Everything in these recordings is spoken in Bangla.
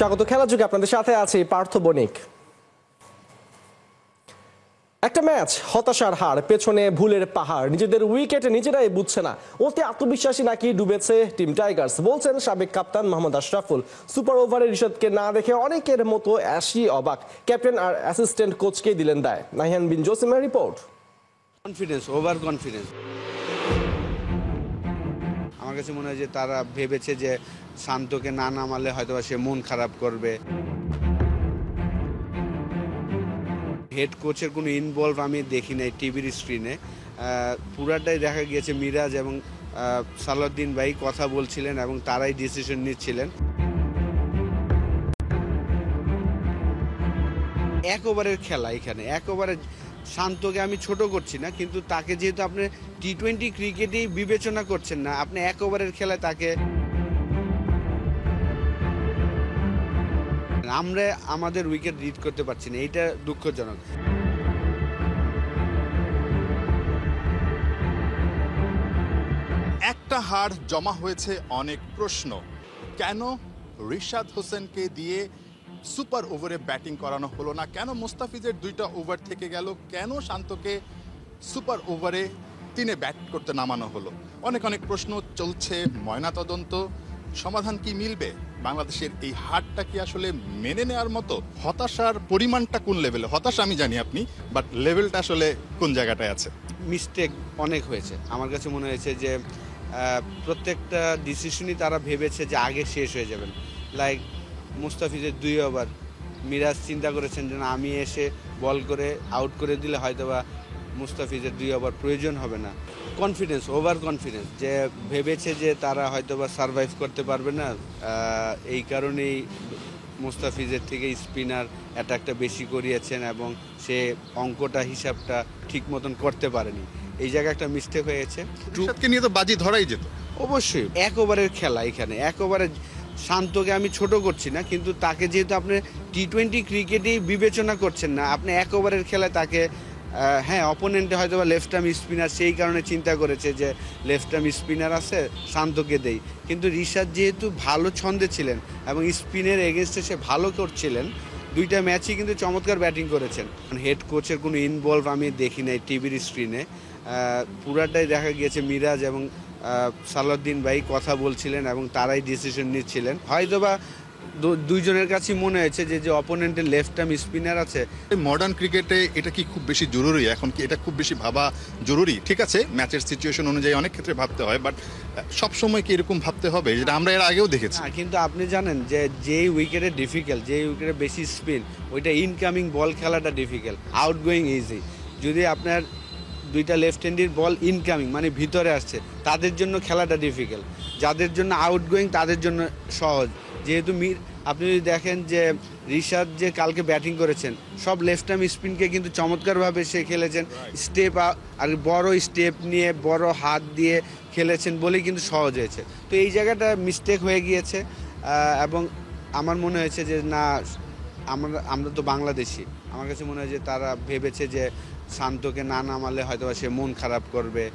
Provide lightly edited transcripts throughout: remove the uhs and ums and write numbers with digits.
স্বাগত খেলার যুগে আপনাদের সাথে আছে পার্থ বণিক। একটা ম্যাচ, হতাশার হার, পেছনে ভুলের পাহাড়, নিজেদের উইকেটে নিজেরাই বুঝছে না। অতি আত্মবিশ্বাসী নাকি ডুবেছে টিম টাইগার্স, বলছেন সাবেক কাপ্তান মোহাম্মদ আশরাফুল। সুপার ওভারে রিশাদকে না দেখে অনেকের মতো অ্যাশি অবাক, ক্যাপ্টেন আর অ্যাসিস্ট্যান্ট কোচকে দিলেন দায়। নাহিয়ান বিন জসিমের রিপোর্ট। Confidence, over confidence. আমার কাছে মনে হয় যে তারা ভেবেছে যে শান্তকে না নামালে হয়তো সে মন খারাপ করবে। হেড কোচের কোনো ইনভলভ আমি দেখি নাই টিভির স্ক্রিনে। পুরাটাই দেখা গিয়েছে মিরাজ এবং সালাউদ্দিন ভাই কথা বলছিলেন এবং তারাই ডিসিশন নিচ্ছিলেন। এক ওভারের খেলা, এখানে এক ওভারে শান্তকে আমি ছোট করছি না, কিন্তু তাকে যেহেতু আপনি টি-20 ক্রিকেটেই বিবেচনা করছেন না, আপনি এক ওভারের খেলায় তাকে আমরা আমাদের উইকেট রিড করতে পারছি না, এইটা দুঃখজনক। একটা হার জমা হয়েছে অনেক প্রশ্ন। কেন রিশাদ হোসেনকে দিয়ে সুপার ওভারে ব্যাটিং করানো হলো না? কেন মুস্তাফিজের 2টা ওভার থেকে গেল? কেন শান্তকে সুপার ওভারে 3-এ ব্যাট করতে নামানো হলো? অনেক অনেক প্রশ্ন চলছে, ময়নাতদন্ত। সমাধান কি মিলবে? বাংলাদেশের এই হারটা কি আসলে মেনে নেওয়ার মতো? হতাশার পরিমাণটা কোন লেভেলে? হতাশা আমি জানি আপনি, বাট লেভেলটা আসলে কোন জায়গাটায় আছে? মিস্টেক অনেক হয়েছে। আমার কাছে মনে হয়েছে যে প্রত্যেকটা ডিসিশনই তারা ভেবেছে যে আগে শেষ হয়ে যাবেন। লাইক মুস্তাফিজের 2 ওভার, মিরাজ চিন্তা করেছেন যে না, আমি এসে বল করে আউট করে দিলে হয়তোবা মুস্তাফিজের 2 ওভার প্রয়োজন হবে না। কনফিডেন্স, ওভার কনফিডেন্স, যে ভেবেছে যে তারা হয়তোবা সারভাইভ করতে পারবে না। এই কারণেই মুস্তাফিজের থেকে স্পিনার অ্যাটাকটা বেশি করিয়েছেন এবং সে অঙ্কটা হিসাবটা ঠিক মতন করতে পারেনি। এই জায়গায় একটা মিস্টেক হয়ে গেছে। রিশাদকে নিয়ে তো বাজি ধরাই যেত। অবশ্যই এক ওভারের খেলা, এখানে এক ওভারে শান্তকে আমি ছোট করছি না, কিন্তু তাকে যেহেতু আপনি টি-20 ক্রিকেটেই বিবেচনা করছেন না, আপনি এক ওভারের খেলায় তাকে হ্যাঁ, অপোনেন্টে হয়তো বা লেফট আর্ম স্পিনার, সেই কারণে চিন্তা করেছে যে লেফট আর্ম স্পিনার আছে, শান্তকে দেই। কিন্তু রিশাদ যেহেতু ভালো ছন্দে ছিলেন এবং স্পিনের এগেনস্টে সে ভালো করছিলেন, 2টা ম্যাচই কিন্তু চমৎকার ব্যাটিং করেছেন। হেড কোচের কোনো ইনভলভ আমি দেখি নাই টিভির স্ক্রিনে। পুরাটাই দেখা গিয়েছে মিরাজ এবং সালাউদ্দিন ভাই কথা বলছিলেন এবং তারাই ডিসিশন নিচ্ছিলেন। হয়তোবা দুইজনের কাছেই মনে হয়েছে যে অপোনেন্টের লেফট আর্ম স্পিনার আছে। মডার্ন ক্রিকেটে এটা কি খুব বেশি জরুরি? এখন কি এটা খুব বেশি ভাবা জরুরি? ঠিক আছে, ম্যাচের সিচুয়েশন অনুযায়ী অনেক ক্ষেত্রে ভাবতে হয়, বাট সব সময় কি এরকম ভাবতে হবে? যেটা আমরা এর আগেও দেখেছি। কিন্তু আপনি জানেন যে যেই উইকেটে ডিফিকাল্ট, যেই উইকেটে বেশি স্পিন, ওইটা ইনকামিং বল খেলাটা ডিফিকাল্ট, আউটগোয়িং ইজি। যদি আপনার 2টা লেফট হ্যান্ডের বল ইনকামিং মানে ভিতরে আসছে, তাদের জন্য খেলাটা ডিফিকাল্ট। যাদের জন্য আউটগোয়িং তাদের জন্য সহজ। যেহেতু আপনি যদি দেখেন যে রিশাদ যে কালকে ব্যাটিং করেছেন, সব লেফট আর্ম স্পিনকে কিন্তু চমৎকারভাবে সে খেলেছেন। স্টেপ আর বড় স্টেপ নিয়ে বড় হাত দিয়ে খেলেছেন বলেই কিন্তু সহজ হয়েছে। তো এই জায়গাটা মিস্টেক হয়ে গিয়েছে এবং আমার মনে হয়েছে যে না, আমরা তো বাংলাদেশি, আমার কাছে মনে হয় যে তারা ভেবেছে যে শান্তকে না নামালে হয়তো সে মন খারাপ করবে।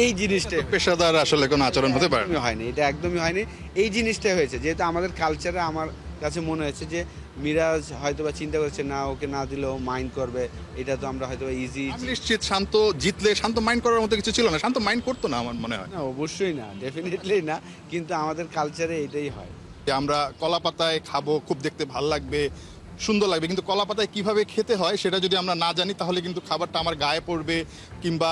এই জিনিসটা পেশাদার আসলে কোনো আচরণ হতে পারে হয়নি, এটা একদমই হয়নি। এই জিনিসটাই হয়েছে, যেহেতু আমাদের কালচারে আমার কাছে মনে হয়েছে যে মিরাজ হয়তোবা চিন্তা করছে না, ওকে না দিলেও মাইন্ড করবে, এটা তো আমরা হয়তো ইজি। নিশ্চিত শান্ত জিতলে শান্ত মাইন্ড করার মতো কিছু ছিল না, শান্ত মাইন্ড করতো না আমার মনে হয়। না, অবশ্যই না, ডেফিনেটলি না, কিন্তু আমাদের কালচারে এটাই হয়। আমরা কলা পাতায় খাবো, খুব দেখতে ভাল লাগবে, সুন্দর লাগবে, কিন্তু কলা পাতায় কিভাবে খেতে হয় সেটা যদি আমরা না জানি, তাহলে কিন্তু খাবারটা আমার গায়ে পড়বে কিংবা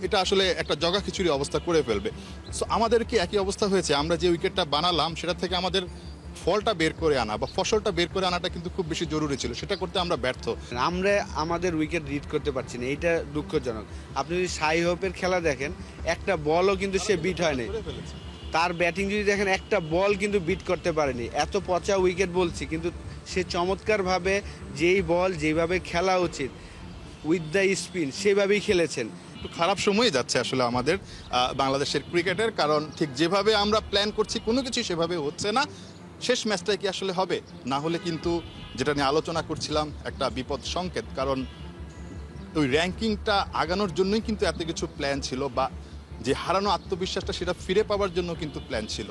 এটা আসলে একটা জগা খিচুড়ি অবস্থা করে ফেলবে। সো আমাদের কি একই অবস্থা হয়েছে? আমরা যে উইকেটটা বানালাম সেটা থেকে আমাদের ফলটা বের করে আনা বা ফসলটা বের করে আনাটা কিন্তু খুব বেশি জরুরি ছিল, সেটা করতে আমরা ব্যর্থ। আমরা আমাদের উইকেট রিড করতে পারছি না, এইটা দুঃখজনক। আপনি যদি সাই হোপের খেলা দেখেন, একটা বলও কিন্তু সে বিট হয়নি। তার ব্যাটিং যদি দেখেন, একটা বল কিন্তু বিট করতে পারেনি। এত পচা উইকেট বলছি, কিন্তু সে চমৎকারভাবে যেই বল যেভাবে খেলা উচিত উইথ দ্য স্পিন সেভাবেই খেলেছেন। একটু খারাপ সময় যাচ্ছে আসলে আমাদের বাংলাদেশের ক্রিকেটের, কারণ ঠিক যেভাবে আমরা প্ল্যান করছি কোনো কিছু সেভাবে হচ্ছে না। শেষ ম্যাচটাই কি আসলে হবে? না হলে কিন্তু যেটা নিয়ে আলোচনা করছিলাম, একটা বিপদ সংকেত। কারণ ওই র্যাঙ্কিংটা আগানোর জন্যই কিন্তু এত কিছু প্ল্যান ছিল, বা যে হারানো আত্মবিশ্বাসটা সেটা ফিরে পাওয়ার জন্য কিন্তু প্ল্যান ছিল।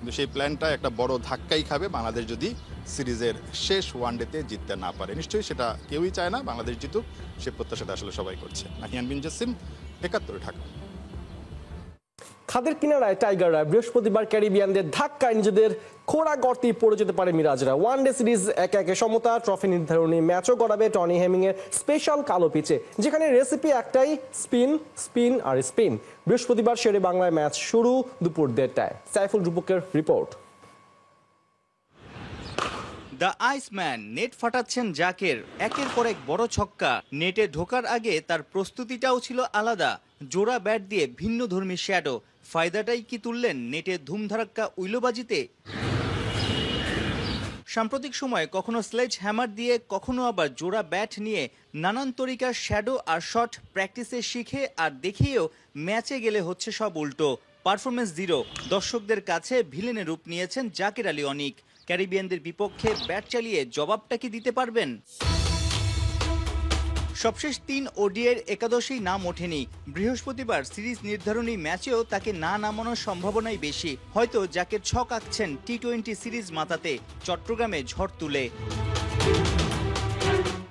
কিন্তু সেই প্ল্যানটা একটা বড় ধাক্কাই খাবে বাংলাদেশ যদি সিরিজের শেষ ওয়ানডেতে জিততে না পারে। নিশ্চয়ই সেটা কেউই চায় না বাংলাদেশ জিতুক, সে প্রত্যাশাটা আসলে সবাই করছে। নাহিয়ান বিন জাসিম, ৭১ ঢাকা। খাদের কিনারায় টাইগাররা বৃহস্পতিবার ক্যারিবিয়ানদের ধাক্কায় নিজেদের খোঁড়া গর্তে পড়ে যেতে পারে মিরাজরা। ওয়ানডে সিরিজ একে একে সমতা, ট্রফি নির্ধারণী ম্যাচও গড়াবে টনি হেমিং এর স্পেশাল কালো পিচে, যেখানে রেসিপি একটাই, স্পিন স্পিন আর স্পিন। বৃহস্পতিবার শেরে বাংলায় ম্যাচ শুরু দুপুর ১:৩০টায়। সাইফুল রূপকের রিপোর্ট। দ্য আইসম্যান নেট ফাটাচ্ছেন জাকের, একের পর এক বড় ছক্কা। নেটে ঢোকার আগে তার প্রস্তুতিটাও ছিল আলাদা, জোড়া ব্যাট দিয়ে ভিন্ন ধর্মী শ্যাডো। ফায়দাটাই কি তুললেন নেটে ধুমধারাক্কা উইলোবাজিতে? সাম্প্রতিক সময়ে কখনো স্লেজ হ্যামার দিয়ে, কখনো আবার জোড়া ব্যাট নিয়ে নানান তরিকার শ্যাডো আর শট প্র্যাকটিসে শিখে আর দেখিয়েও ম্যাচে গেলে হচ্ছে সব উল্টো। Performance zero. দর্শকদের কাছে ভিলেনের রূপ নিয়েছেন জাকের আলী অনিক। ক্যারিবিয়ানদের বিপক্ষে ব্যাট চালিয়ে জবাবটা কি দিতে পারবেন? সবশেষ ৩ ওডিআইয়ের একাদশেই নাম ওঠেনি। বৃহস্পতিবার সিরিজ নির্ধারণী ম্যাচেও তাকে না নামানোর সম্ভাবনাই বেশি। হয়তো যাকে ছক আঁকছেন টি-20 সিরিজ মাতাতে, চট্টগ্রামে ঝড় তুলে।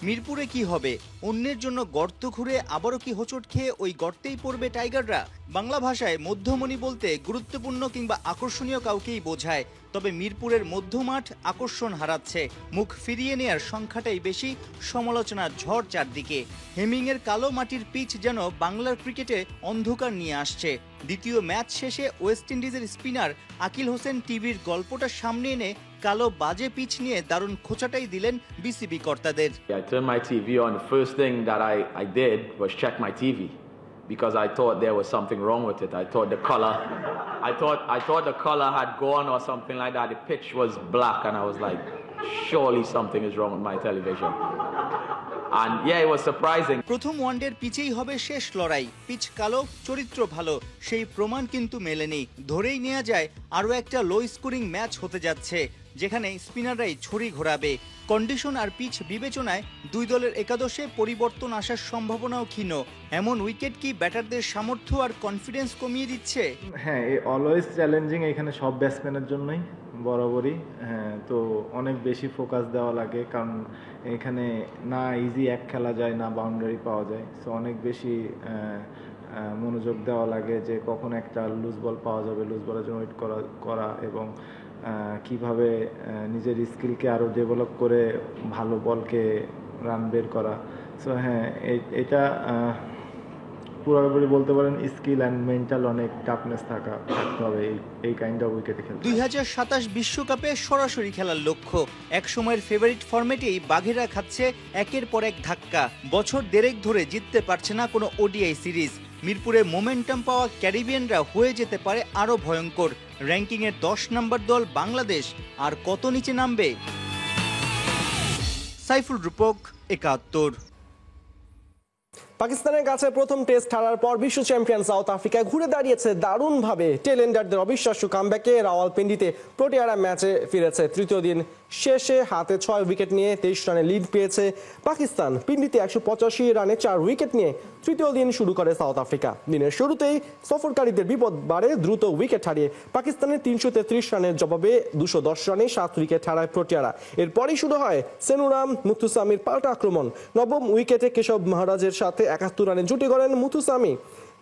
মিরপুরে কি হবে? অন্যের জন্য গর্ত খুঁড়ে আবারও কি হোঁচট খেয়ে ওই গর্তেই পড়বে টাইগাররা? বাংলা ভাষায় মধ্যমণি বলতে গুরুত্বপূর্ণ কিংবা আকর্ষণীয় কাউকেই বোঝায়। তবে মিরপুরের মধ্যমাঠ আকর্ষণ হারাচ্ছে। মুখ ফিরিয়ে নেয়ার সংখ্যাটাই বেশি, সমালোচনার ঝড় চারদিকে। হেমিংয়ের কালো মাটির পিচ যেন বাংলার ক্রিকেটে অন্ধকার নিয়ে আসছে। দ্বিতীয় ম্যাচ শেষে ওয়েস্ট ইন্ডিজের স্পিনার আকিল হোসেন টিভির গল্পটা সামনে এনে কালো বাজে পিচ নিয়ে দারুণ খোঁচাটাই দিলেন বিসিবি কর্তাদের। I turned my TV on. The first thing that I did was check my TV because I thought there was something wrong with it. I thought the color, I thought the color had gone or something like that. The pitch was black and I was like, surely something is wrong with my television. And yeah, it was surprising. প্রথম ওয়ানডের পিচেই হবে শেষ লড়াই। পিচ কালো, চরিত্র ভালো, সেই প্রমাণ কিন্তু মেলেনি। ধরেই নেওয়া যায় আরও একটা লো স্কোরিং ম্যাচ হতে যাচ্ছে, যেখানে স্পিনাররাই ছড়ি ঘোরাবে। কন্ডিশন আর পিচ বিবেচনায় দুই দলের একাদশে পরিবর্তন আসার সম্ভাবনাও ক্ষীণ। এমন উইকেট কি ব্যাটারদের সামর্থ্য আর কনফিডেন্স কমিয়ে দিচ্ছে? হ্যাঁ, অলওয়েজ চ্যালেঞ্জিং এখানে সব ব্যাটসম্যানের জন্যই বরাবরই। হ্যাঁ, তো অনেক বেশি ফোকাস দেওয়া লাগে, কারণ এখানে না ইজি এক খেলা যায়, না বাউন্ডারি পাওয়া যায়। সো অনেক বেশি মনোযোগ দেওয়া লাগে যে কখন একটা লুজ বল পাওয়া যাবে, লুজ বলের জন্য ওয়েট করা এবং কিভাবে নিজের স্কিলকে আরও ডেভেলপ করে ভালো বলকে রান বের করা। সো হ্যাঁ, এটা পুরোপুরি বলতে পারেন স্কিল অ্যান্ড মেন্টাল অনেক টাফনেস থাকতে হবে এই কাইন্ড অফ উইকেটে খেলতে। ২০২৭ বিশ্বকাপে সরাসরি খেলার লক্ষ্য। এক সময়ের ফেভারিট ফরম্যাটেই বাঘেরা খাচ্ছে একের পর এক ধাক্কা। বছর দেড়েক ধরে জিততে পারছে না কোনো ওডিআই সিরিজ। মিরপুরে মোমেন্টাম পাওয়া ক্যারিবিয়ানরা হয়ে যেতে পারে আরও ভয়ঙ্কর। র্যাঙ্কিংয়ের 10 নম্বর দল বাংলাদেশ আর কত নিচে নামবে? সাইফুল রূপক, ৭১। পাকিস্তানের কাছে প্রথম টেস্ট হারার পর বিশ্ব চ্যাম্পিয়ন সাউথ আফ্রিকায় ঘুরে দাঁড়িয়েছে দারুণভাবে। টেলেন্ডারদের অবিশ্বাস্য কামব্যাকে রাওয়ালপিন্ডিতে প্রোটিয়ারা ম্যাচে ফিরেছে। তৃতীয় দিন শেষে হাতে 6 উইকেট নিয়ে 23 রানে লিড পেয়েছে পাকিস্তান। পিন্ডিতে 185 রানে 4 উইকেট নিয়ে তৃতীয় দিন শুরু করে সাউথ আফ্রিকা। দিনের শুরুতেই সফরকারীদের বিপদ বাড়ে, দ্রুত উইকেট হারিয়ে পাকিস্তানের 333 রানের জবাবে 210 রানে 7 উইকেট হারায় প্রোটিয়ারা। এরপরই শুরু হয় সেনুরাম মুথুসামির পাল্টা আক্রমণ। নবম উইকেটে কেশব মহারাজের সাথে 71 রানে জুটি করেন মুথুসামি।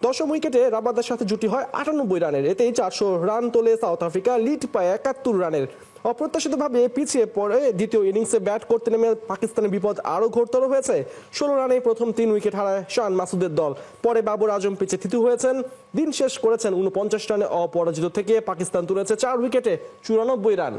10ম উইকেটে রাবাদার সাথে জুটি হয় 98 রানের। এতেই 400 রান তোলে সাউথ আফ্রিকা, লিড পায় 71 রানের। অপ্রত্যাশিতভাবে পিছিয়ে পড়ে দ্বিতীয় ইনিংসে ব্যাট করতে নেমে পাকিস্তানের বিপদ আরও ঘোরতর হয়েছে। 16 রানে প্রথম 3 উইকেট হারায় শান মাসুদের দল। পরে বাবর আজম পিচে থিতু হয়েছেন। দিন শেষ করেছেন 49 রানে অপরাজিত থেকে। পাকিস্তান তুলেছে 4 উইকেটে 94 রান।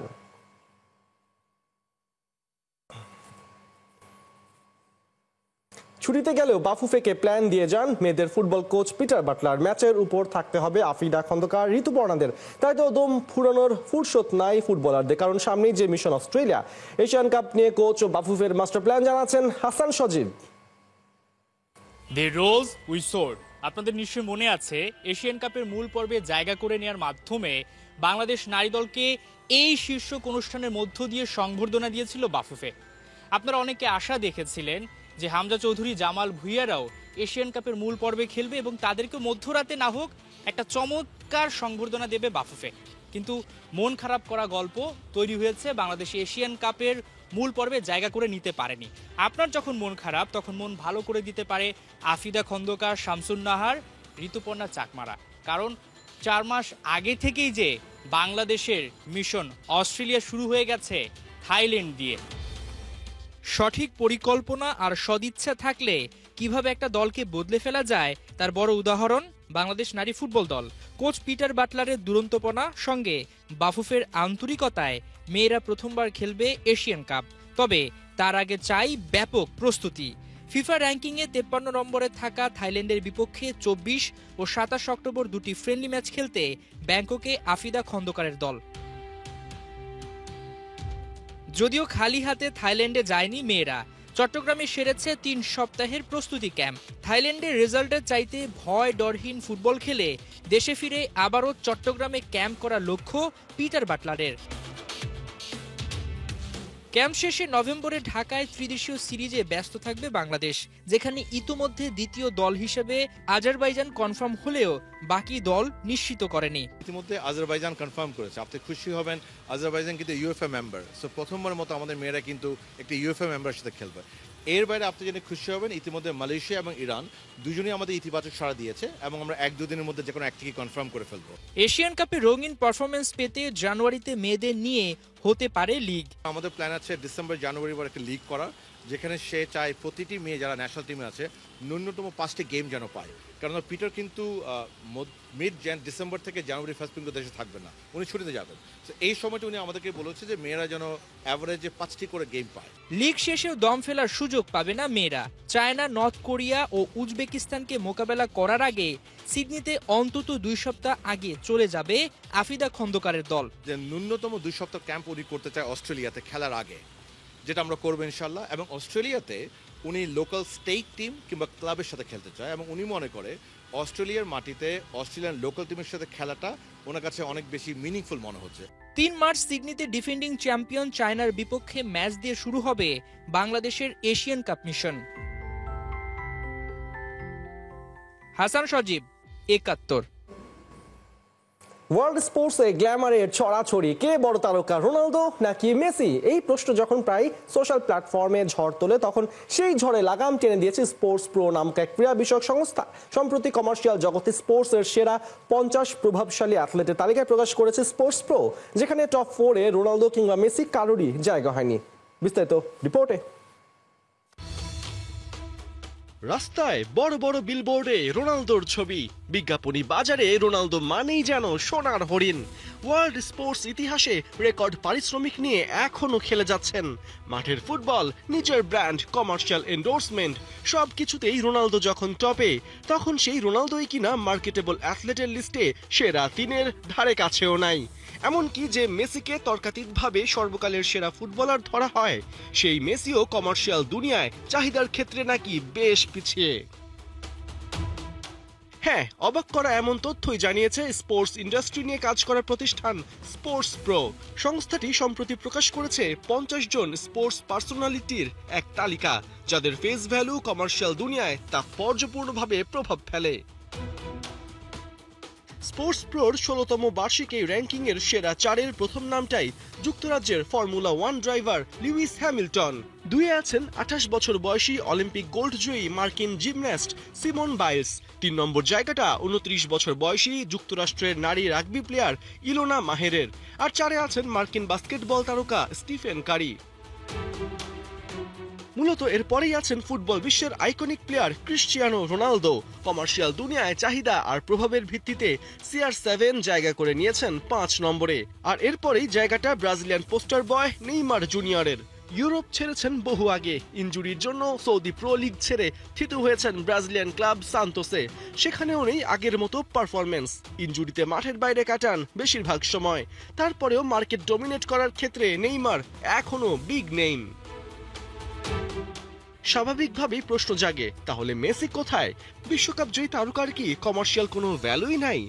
ছুটিতে গেলেও বাফুফেকে প্ল্যান দিয়ে যান মেয়েদের ফুটবল কোচ পিটার বাটলার। ম্যাচের উপর থাকতে হবে আফিদা খন্দকার, ঋতুপর্ণাদের। তাই তো দম ফুরানোর ফুরসত নাই ফুটবলারদের, কারণ সামনেই যে মিশন অস্ট্রেলিয়া। এশিয়ান কাপ নিয়ে কোচ ও বাফুফের মাস্টার প্ল্যান জানাচ্ছেন Hasan Sajib. The rose we sword. আপনাদের নিশ্চয়ই মনে আছে, এশিয়ান কাপের মূল পর্বে জায়গা করে নেওয়ার মাধ্যমে বাংলাদেশ নারী দলকে এই শীর্ষক অনুষ্ঠানের মধ্য দিয়ে সংবর্ধনা দিয়েছিল বাফুফে। আপনারা অনেকে আশা দেখেছিলেন যে হামজা চৌধুরী, জামাল ভুইয়ারাও এশিয়ান কাপের মূল পর্বে খেলবে এবং তাদেরকে মধ্যরাতে না হোক একটা চমৎকার সংবর্ধনা দেবে বাফুফে। কিন্তু মন খারাপ করা গল্প তৈরি হয়েছে বাংলাদেশ এশিয়ান কাপের মূল পর্বে জায়গা করে নিতে পারেনি। আপনার যখন মন খারাপ তখন মন ভালো করে দিতে পারে আফিদা খন্দকার, শামসুন নাহার, ঋতুপর্ণা চাকমারা। কারণ 4 মাস আগে থেকেই যে বাংলাদেশের মিশন অস্ট্রেলিয়া শুরু হয়ে গেছে থাইল্যান্ড দিয়ে। সঠিক পরিকল্পনা আর সদিচ্ছা থাকলে কিভাবে একটা দলকে বদলে ফেলা যায় তার বড় উদাহরণ বাংলাদেশ নারী ফুটবল দল। কোচ পিটার বাটলারের দুরন্তপনা সঙ্গে বাফুফের আন্তরিকতায় মেয়েরা প্রথমবার খেলবে এশিয়ান কাপ। তবে তার আগে চাই ব্যাপক প্রস্তুতি। ফিফা র্যাঙ্কিংয়ে 53 নম্বরে থাকা থাইল্যান্ডের বিপক্ষে 24 ও 27 অক্টোবর দুটি ফ্রেন্ডলি ম্যাচ খেলতে ব্যাংককে আফিদা খন্দকারের দল। যদিও খালি হাতে থাইল্যান্ডে যায়নি মেয়েরা, চট্টগ্রামে সেরেছে 3 সপ্তাহের প্রস্তুতি ক্যাম্প। থাইল্যান্ডের রেজাল্টের চাইতে ভয় ডরহীন ফুটবল খেলে দেশে ফিরে আবারও চট্টগ্রামে ক্যাম্প করার লক্ষ্য পিটার বাটলারের। ক্যাম্প শেষে নভেম্বরে ঢাকায় ত্রিদেশীয় সিরিজে ব্যস্ত থাকবে বাংলাদেশ, যেখানে ইতোমধ্যে দ্বিতীয় দল হিসেবে আজারবাইজান কনফার্ম হলেও বাকি দল নিশ্চিত করেনি। ইতিমধ্যে আজারবাইজান কনফার্ম করেছে। আপনি খুশি হবেন, আজারবাইজান কিন্তু ইউএফএ মেম্বার, সো প্রথমবার মতো আমাদের মেয়েরা কিন্তু একটি ইউএফএ মেম্বারের সাথে খেলবে। এর বাইরে আপনি জেনে খুশি হবেন, ইতিমধ্যে মালয়েশিয়া এবং ইরান দুজনেই আমাদের ইতিবাচক সাড়া দিয়েছে এবং আমরা 1-2 দিনের মধ্যে যে কোনো একটিকে কনফার্ম করে ফেলবো। এশিয়ান কাপে রঙিন পারফরমেন্স পেতে জানুয়ারিতে মেয়েদের নিয়ে হতে পারে লিগ। আমাদের প্ল্যান আছে ডিসেম্বর জানুয়ারি পর একটা লিগ করা, যেখানে সে চায় প্রতিটি মেয়ে যারা ন্যাশনাল টিমে আছে ন্যূনতম 5টি গেম যেন পায়। কারণ পিটার কিন্তু মিড ডিসেম্বর থেকে জানুয়ারি ফার্স্ট পর্যন্ত দেশে থাকবে না, উনি ছুটিতে যাবেন। তো এই সময়টা উনি আমাদেরকে বলেছে যে মেয়েরা যেন অ্যাভারেজে 5টি করে গেম পায়। লিগ শেষেও দম ফেলার সুযোগ পাবে না মেয়েরা। চায়না, নর্থ কোরিয়া ও উজবেকিস্তানকে মোকাবেলা করার আগে সিডনিতে অন্তত 2 সপ্তাহ আগে চলে যাবে আফিদা খন্দকারের দল। যে ন্যূনতম 2 সপ্তাহ ক্যাম্প উনি করতে চায় অস্ট্রেলিয়াতে খেলার আগে, যেটা আমরা করবো ইনশাল্লাহ। এবং অস্ট্রেলিয়াতে উনি লোকাল স্টেট টিম কিংবা ক্লাবের সাথে খেলতে চায় এবং উনি মনে করে অস্ট্রেলিয়ার মাটিতে অস্ট্রেলিয়ান লোকাল টিমের সাথে খেলাটা ওনার কাছে অনেক বেশি মিনিংফুল মনে হচ্ছে। 3 মার্চ সিডনিতে ডিফেন্ডিং চ্যাম্পিয়ন চায়নার বিপক্ষে ম্যাচ দিয়ে শুরু হবে বাংলাদেশের এশিয়ান কাপ মিশন। হাসান সজীব, 71। ওয়ার্ল্ড স্পোর্টসে গ্ল্যামারের ছড়াছড়ি, কে বড় তারকা, রোনালদো নাকি মেসি? এই প্রশ্ন যখন প্রায় সোশ্যাল প্ল্যাটফর্মে ঝড় তোলে, তখন সেই ঝড়ে লাগাম টেনে দিয়েছে স্পোর্টস প্রো নামক এক ক্রীড়া বিষয়ক সংস্থা। সম্প্রতি কমার্শিয়াল জগতে স্পোর্টসের সেরা 50 প্রভাবশালী অ্যাথলেটের তালিকায় প্রকাশ করেছে স্পোর্টস প্রো, যেখানে টপ 4-এ রোনালদো কিংবা মেসি কারোরই জায়গা হয়নি। বিস্তারিত রিপোর্টে। রাস্তায় বড় বড় বিলবোর্ডে রোনালদোর ছবি, বিজ্ঞাপনী বাজারে রোনালদো মানেই যেন সোনার হরিণ। ওয়ার্ল্ড স্পোর্টস ইতিহাসে রেকর্ড পারিশ্রমিক নিয়ে এখনো খেলে যাচ্ছেন। মাঠের ফুটবল, নিজের ব্র্যান্ড, কমার্শিয়াল এন্ডোর্সমেন্ট, সবকিছুতেই রোনালদো যখন টপে, তখন সেই রোনালদোই কিনা মার্কেটেবল অ্যাথলেটের লিস্টে সেরা 3-এর ধারে কাছেও নাই। এমনকি যে মেসিকে তর্কাতীতভাবে সর্বকালের সেরা ফুটবলার ধরা হয়, সেই মেসিও কমার্শিয়াল দুনিয়ায় চাহিদার ক্ষেত্রে নাকি বেশ পিছিয়ে। হ্যাঁ, অবাক করা এমন তথ্যই জানিয়েছে স্পোর্টস ইন্ডাস্ট্রি নিয়ে কাজ করা প্রতিষ্ঠান স্পোর্টস প্রো। সংস্থাটি সম্প্রতি প্রকাশ করেছে 50 জন স্পোর্টস পার্সোনালিটির এক তালিকা, যাদের ফেস ভ্যালু কমার্শিয়াল দুনিয়ায় তাৎপর্যপূর্ণভাবে প্রভাব ফেলে। স্পোর্টস প্রোর 16তম বার্ষিক এই র্যাঙ্কিং এর সেরা 4-এর প্রথম নামটাই যুক্তরাজ্যের ফর্মুলা 1 ড্রাইভার লুইস হ্যামিল্টন। 2-এ আছেন 28 বছর বয়সী অলিম্পিক গোল্ড জয়ী মার্কিন জিমন্যাস্ট সিমন বাইলস। 3 নম্বর জায়গাটা 29 বছর বয়সী যুক্তরাষ্ট্রের নারী রাগবি প্লেয়ার ইলোনা মাহেরের। আর 4-এ আছেন মার্কিন বাস্কেটবল তারকা স্টিফেন কারি। মূলত এরপরেই আছেন ফুটবল বিশ্বের iconic player Cristiano Ronaldo. Commercial দুনিয়ায় চাহিদা আর প্রভাবের ভিত্তিতে CR7 জায়গা করে নিয়েছেন 5 নম্বরে। আর এরপরেই জায়গাটা ব্রাজিলিয়ান পোস্টার বয় নেইমার জুনিয়রের। ইউরোপ ছেড়েছেন বহু আগে, ইনজুরির জন্য সৌদি প্রো লিগ ছেড়ে থিতু হয়েছেন ব্রাজিলিয়ান ক্লাব সান্তোসে। সেখানেও নেই আগের মতো পারফরমেন্স, ইনজুরিতে মাঠের বাইরে কাটান বেশিরভাগ সময়। তারপরেও মার্কেট ডমিনেট করার ক্ষেত্রে নেইমার এখনো বিগ নেইম। স্বাভাবিকভাবেই প্রশ্ন জাগে, তাহলে মেসি কোথায়? বিশ্বকাপ জয়ী তারকার কি কমার্শিয়াল কোনো ভ্যালুই নাই?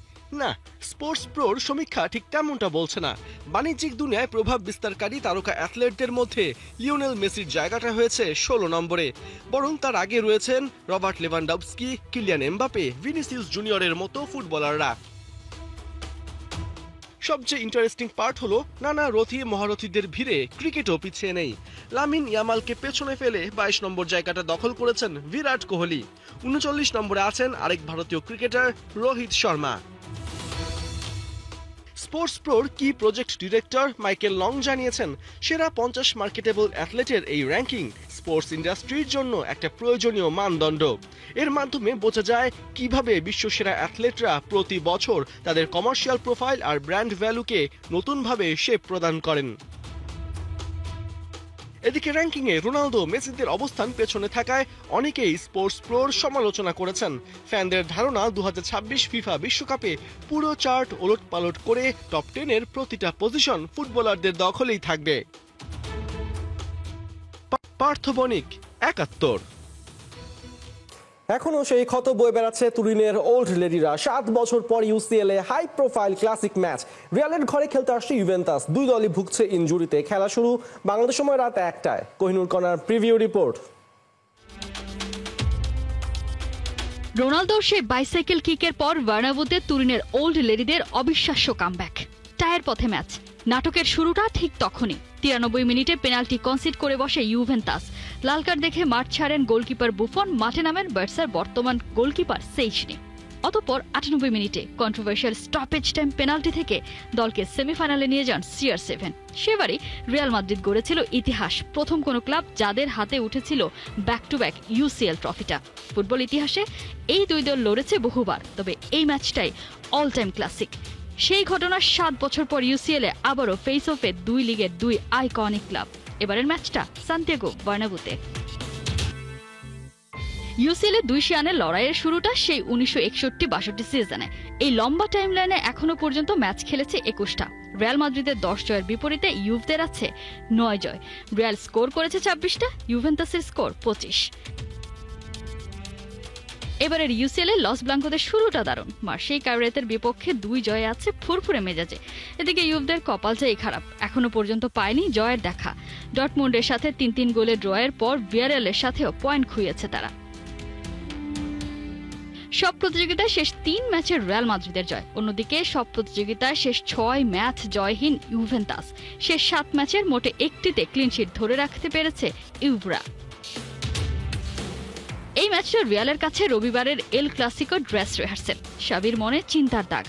না, স্পোর্টস প্রোর সমীক্ষা ঠিক তেমনটা বলছে না। বাণিজ্যিক দুনিয়ায় প্রভাব বিস্তারকারী তারকা অ্যাথলেটদের মধ্যে লিওনেল মেসির জায়গাটা হয়েছে 16 নম্বরে। বরং তার আগে রয়েছেন Robert Lewandowski, Kylian Mbappe, Vinicius জুনিয়রের মতো ফুটবলাররা। সবচেয়ে ইন্টারেস্টিং পার্ট হলো নানা রথী মহারথীদের ভিড়ে ক্রিকেটও পিছিয়ে নেই। লামিন ইয়ামালকে পেছনে ফেলে 22 নম্বর জায়গাটা দখল করেছেন বিরাট কোহলি। 39 নম্বরে আছেন আরেক ভারতীয় ক্রিকেটার রোহিত শর্মা। স্পোর্টস প্রোর কি প্রজেক্ট ডিরেক্টর মাইকেল লং জানিয়েছেন, সেরা 50 মার্কেটেবল অ্যাথলেটের এই র্যাঙ্কিং স্পোর্টস ইন্ডাস্ট্রির জন্য একটা প্রয়োজনীয় মানদণ্ড। এর মাধ্যমে বোঝা যায় কিভাবে বিশ্বসেরা অ্যাথলেটরা প্রতি বছর তাদের কমার্শিয়াল প্রোফাইল আর ব্র্যান্ড ভ্যালুকে নতুনভাবে শেপ প্রদান করেন। এদিকে র্যাঙ্কিংয়ে রোনালদো মেসিদের অবস্থান পেছনে থাকায় অনেকেই স্পোর্টস প্রোর সমালোচনা করেছেন। ফ্যানদের ধারণা 2026 ফিফা বিশ্বকাপে পুরো চার্ট ওলটপালট করে টপ 10-এর প্রতিটা পজিশন ফুটবলারদের দখলেই থাকবে। পার্থ বণিক, 71। এখনো সেই ক্ষত বয়ে বেড়াচ্ছে তুরিনের ওল্ড লেডিরা। 7 বছর পর ইউসিএল এ হাই প্রোফাইল ক্লাসিক ম্যাচ। রিয়ালের ঘরে খেলতে আসছে ইউভেন্টাস। দুই দলই ভুগছে ইনজুরিতে। খেলা শুরু বাংলাদেশ সময় রাত 1টায়। Kohinoor corner preview report. রোনালদোর সেই বাইসাইকেল কিকের পর বার্নাবুতে তুরিনের ওল্ড লেডিদের অবিশ্বাস্য কামব্যাক। টায়ার পথে ম্যাচ। নাটকের শুরুটা ঠিক তখনই। 93 মিনিটে পেনাল্টি কনসিড করে বসে ইউভেন্টাস। লাল কার্ড দেখে মাঠ ছাড়েন গোলকিপার বুফন, মাঠে নামেন বার্সার বর্তমান গোলকিপার সেইচনি। অতঃপর 98 মিনিটে কন্ট্রোভার্সিয়াল স্টপেজ টাইম পেনাল্টি থেকে দলকে সেমিফাইনালে নিয়ে যান CR7। সেবারই রিয়াল মাদ্রিদ গড়েছিল ইতিহাস। প্রথম কোনো ক্লাব যাদের হাতে উঠেছিল ব্যাক টু ব্যাক UCL ট্রফিটা। ফুটবল ইতিহাসে এই দুই দল লড়েছে বহুবার, তবে এই ম্যাচটাই অল টাইম ক্লাসিক। সেই ঘটনার 7 বছর পর UCL এ আবারও ফেস অফে দুই লিগের দুই আইকনিক ক্লাব। এবারের ম্যাচটা সান্তিয়াগো বার্নাবুতে। UCL এ 2 শিয়ানের লড়াইয়ের শুরুটা সেই 1961-62 সিজনে। এই লম্বা টাইমলাইনে এখনো পর্যন্ত ম্যাচ খেলেছে 21টা। রিয়াল মাদ্রিদের 10 জয়ের বিপরীতে ইউভদের আছে 9 জয়। রিয়াল স্কোর করেছে 26টা, ইউভেন্টাসের স্কোর 25। এবারের UCL এ লস ব্লাঙ্কোদের শুরুটা দারুণ। মার্সেই কায়রেতের বিপক্ষে 2 জয়ে আছে ফুরফুরে মেজাজে। এদিকে ইউভদের কপালটাই খারাপ, এখনো পর্যন্ত পায়নি জয়ের দেখা। ডর্টমুন্ডের সাথে 3-3 গোলের ড্রয়ের পর ভিয়ারিয়ালের সাথেও পয়েন্ট খুইয়েছে তারা। সব প্রতিযোগিতায় শেষ 3 ম্যাচের রিয়াল মাদ্রিদের জয়। অন্যদিকে সব প্রতিযোগিতায় শেষ 6 ম্যাচ জয়হীন ইউভেন্টাস। শেষ 7 ম্যাচের মোটে একটিতে ক্লিনশিট ধরে রাখতে পেরেছে ইউভরা। এই ম্যাচটা রিয়ালের কাছে রবিবারের এল ক্লাসিকো ড্রেস রিহার্সেল। শাবির মনে চিন্তার দাগ।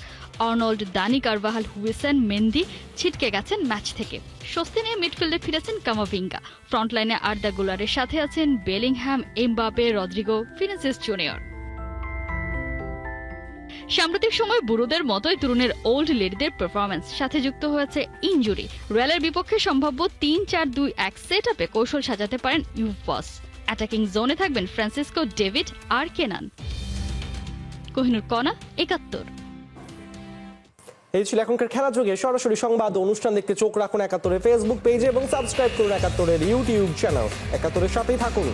Arnold, Dani Carvajal, Huijsen, Mendy ছিটকে গেছেন ম্যাচ থেকে। স্বস্তি নিয়ে মিডফিল্ডে ফিরেছেন কামাভিঙ্গা। ফ্রন্টলাইনে আর্দা গুলারের সাথে আছেন Bellingham, Mbappe, Rodrygo, Vinicius Junior. সাম্প্রতিক সময় বুড়োদের মতোই তরুণের ওল্ড লেডিদের পারফরম্যান্স সাথে যুক্ত হয়েছে ইনজুরি। রিয়ালের বিপক্ষে সম্ভাব্য 3-4-2-1 সেটআপে কৌশল সাজাতে পারেন ইউভ বস। অ্যাটাকিং জোনে থাকবেন ফ্রান্সিসকো, ডেভিড আর কেনান। কোহিনুর কর্নার, 71। এই ছিল এখনকার খেলা যোগে। সরাসরি সংবাদ অনুষ্ঠান দেখতে চোখ রাখুন 71-এর ফেসবুক পেজে এবং সাবস্ক্রাইব করুন 71-এর ইউটিউব চ্যানেল। 71-এর সাথেই থাকুন।